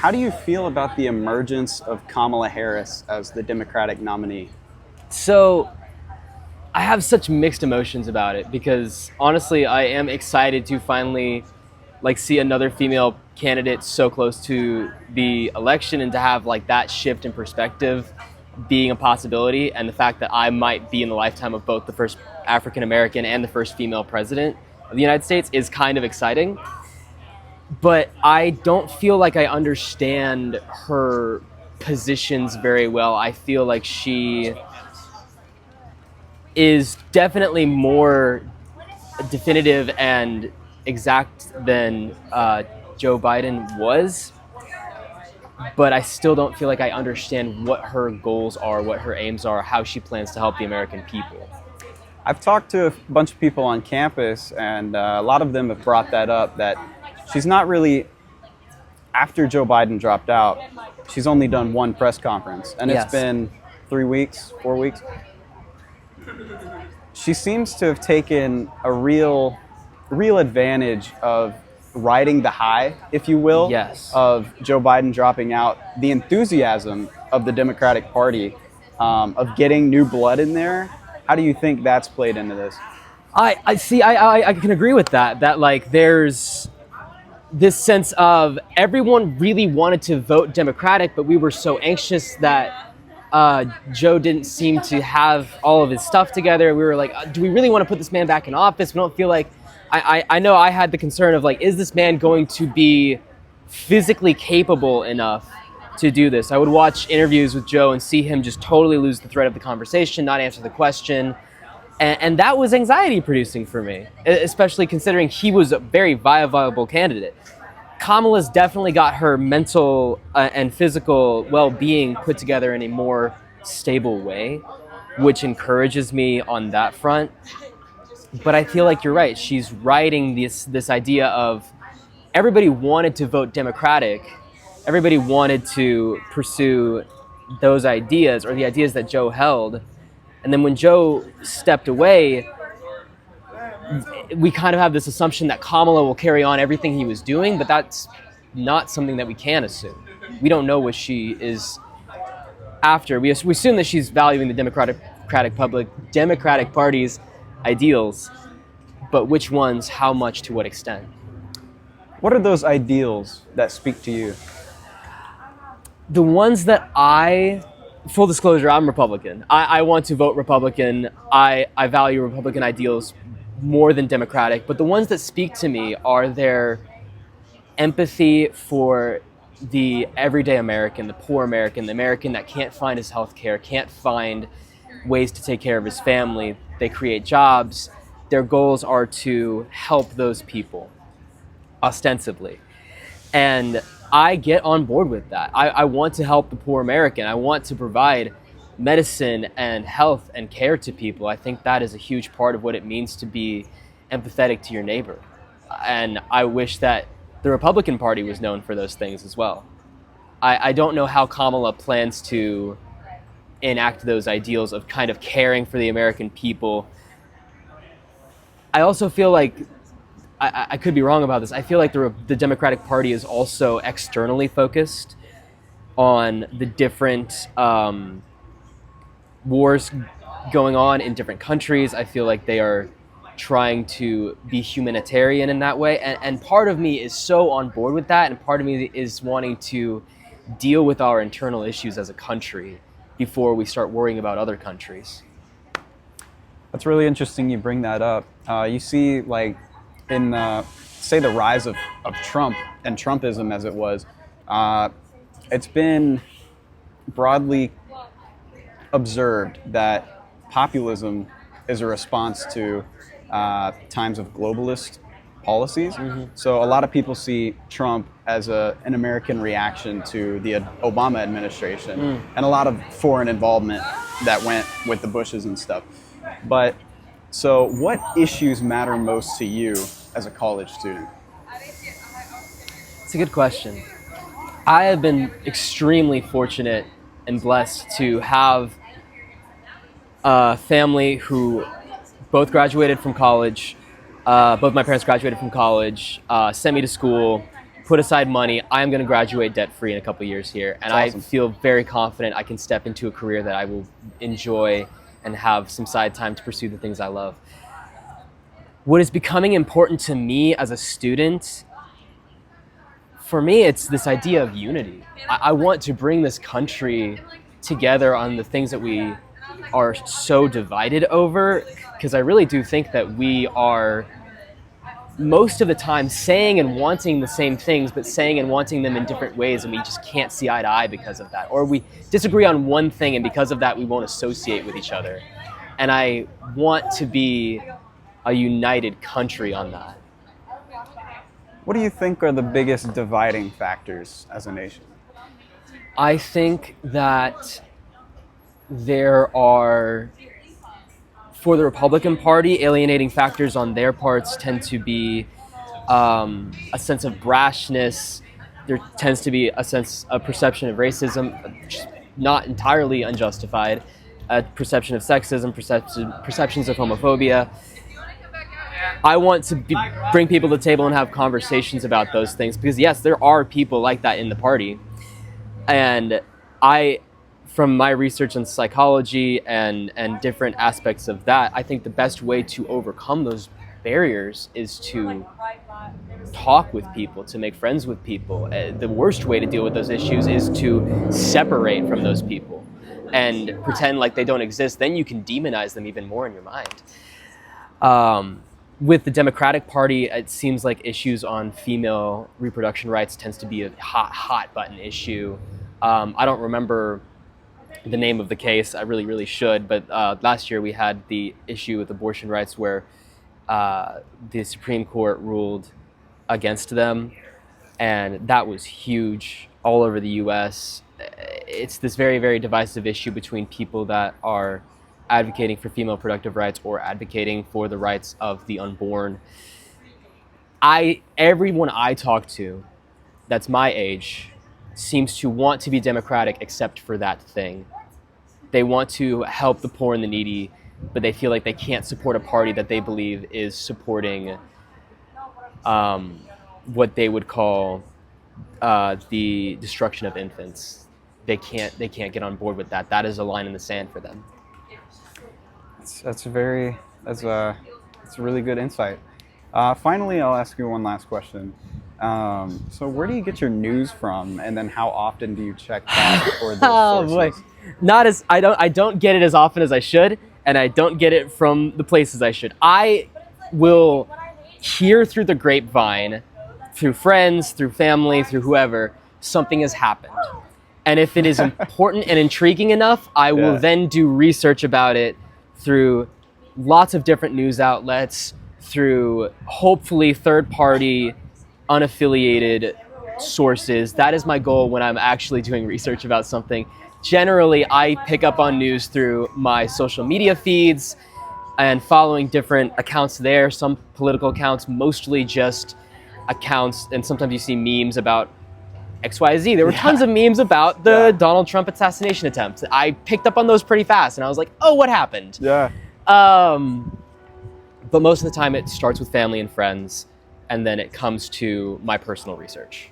How do you feel about the emergence of Kamala Harris as the Democratic nominee? So I have such mixed emotions about it because honestly, I am excited to finally see another female candidate so close to the election and to have that shift in perspective being a possibility, and the fact that I might be in the lifetime of both the first African American and the first female president of the United States is kind of exciting. But I don't feel like I understand her positions very well. I feel like she is definitely more definitive and exact than Joe Biden was, but I still don't feel like I understand what her goals are, what her aims are, how she plans to help the American people. I've talked to a bunch of people on campus, and a lot of them have brought that up, that she's not really, after Joe Biden dropped out, she's only done one press conference, and Yes. it's been 3 weeks, 4 weeks. She seems to have taken a real advantage of riding the high, if you will, Yes. of Joe Biden dropping out, the enthusiasm of the Democratic Party, of getting new blood in there. How do you think that's played into this? I see. I can agree with that. That there's this sense of everyone really wanted to vote Democratic, but we were so anxious that Joe didn't seem to have all of his stuff together. We were like, do we really want to put this man back in office? We don't feel like. I know I had the concern of is this man going to be physically capable enough to do this? I would watch interviews with Joe and see him just totally lose the thread of the conversation, not answer the question. And that was anxiety producing for me, especially considering he was a very viable candidate. Kamala's definitely got her mental and physical well-being put together in a more stable way, which encourages me on that front. But I feel like you're right. She's riding this idea of everybody wanted to vote Democratic. Everybody wanted to pursue those ideas or the ideas that Joe held. And then when Joe stepped away, we kind of have this assumption that Kamala will carry on everything he was doing, but that's not something that we can assume. We don't know what she is after. We assume that she's valuing the Democratic Party's ideals, but which ones, how much, to what extent? What are those ideals that speak to you? The ones that full disclosure, I'm Republican. I want to vote Republican. I value Republican ideals more than Democratic, but the ones that speak to me are their empathy for the everyday American, the poor American, the American that can't find his health care, can't find ways to take care of his family. They create jobs. Their goals are to help those people, ostensibly. And I get on board with that. I want to help the poor American. I want to provide medicine and health and care to people. I think that is a huge part of what it means to be empathetic to your neighbor. And I wish that the Republican Party was known for those things as well. I don't know how Kamala plans to enact those ideals of kind of caring for the American people. I also feel like, I could be wrong about this, I feel like the Democratic Party is also externally focused on the different wars going on in different countries. I feel like they are trying to be humanitarian in that way. And part of me is so on board with that, and part of me is wanting to deal with our internal issues as a country before we start worrying about other countries. That's really interesting you bring that up. You see, in say the rise of Trump and Trumpism, as it was, it's been broadly observed that populism is a response to times of globalist policies. Mm-hmm. So a lot of people see Trump as an American reaction to the Obama administration and a lot of foreign involvement that went with the Bushes and stuff. But so what issues matter most to you as a college student? It's a good question. I have been extremely fortunate and blessed to have a family who both graduated from college. Both my parents graduated from college, sent me to school, put aside money. I'm going to graduate debt-free in a couple years here. And That's awesome. I feel very confident I can step into a career that I will enjoy and have some side time to pursue the things I love. What is becoming important to me as a student, for me, it's this idea of unity. I want to bring this country together on the things that we are so divided over, because I really do think that we are most of the time saying and wanting the same things, but saying and wanting them in different ways, and we just can't see eye to eye because of that. Or we disagree on one thing, and because of that, we won't associate with each other. And I want to be a united country on that. What do you think are the biggest dividing factors as a nation? I think that there are, for the Republican Party, alienating factors on their parts tend to be a sense of brashness. There tends to be a perception of racism, not entirely unjustified, a perception of sexism, perceptions of homophobia. I want to bring people to the table and have conversations about those things, because yes, there are people like that in the party. And from my research in psychology and different aspects of that, I think the best way to overcome those barriers is to talk with people, to make friends with people. The worst way to deal with those issues is to separate from those people and pretend like they don't exist. Then you can demonize them even more in your mind. With the Democratic Party, it seems like issues on female reproduction rights tends to be a hot button issue. I don't remember the name of the case. I really should. But last year we had the issue with abortion rights where the Supreme Court ruled against them. And that was huge all over the U.S. It's this very divisive issue between people that are advocating for female reproductive rights or advocating for the rights of the unborn. Everyone I talk to that's my age seems to want to be democratic except for that thing. They want to help the poor and the needy, but they feel like they can't support a party that they believe is supporting what they would call the destruction of infants. They can't get on board with that. That is a line in the sand for them. That's a really good insight. Finally, I'll ask you one last question. So where do you get your news from, and then how often do you check back for those sources? Boy. I don't get it as often as I should, and I don't get it from the places I should. I will hear through the grapevine, through friends, through family, through whoever, something has happened. And if it is important and intriguing enough, I will then do research about it through lots of different news outlets, through hopefully third-party, unaffiliated sources. That is my goal when I'm actually doing research about something. Generally, I pick up on news through my social media feeds and following different accounts there, some political accounts, mostly just accounts, and sometimes you see memes about XYZ. There were tons of memes about the Donald Trump assassination attempt. I picked up on those pretty fast, and I was like, oh, what happened? Yeah. But most of the time it starts with family and friends, and then it comes to my personal research.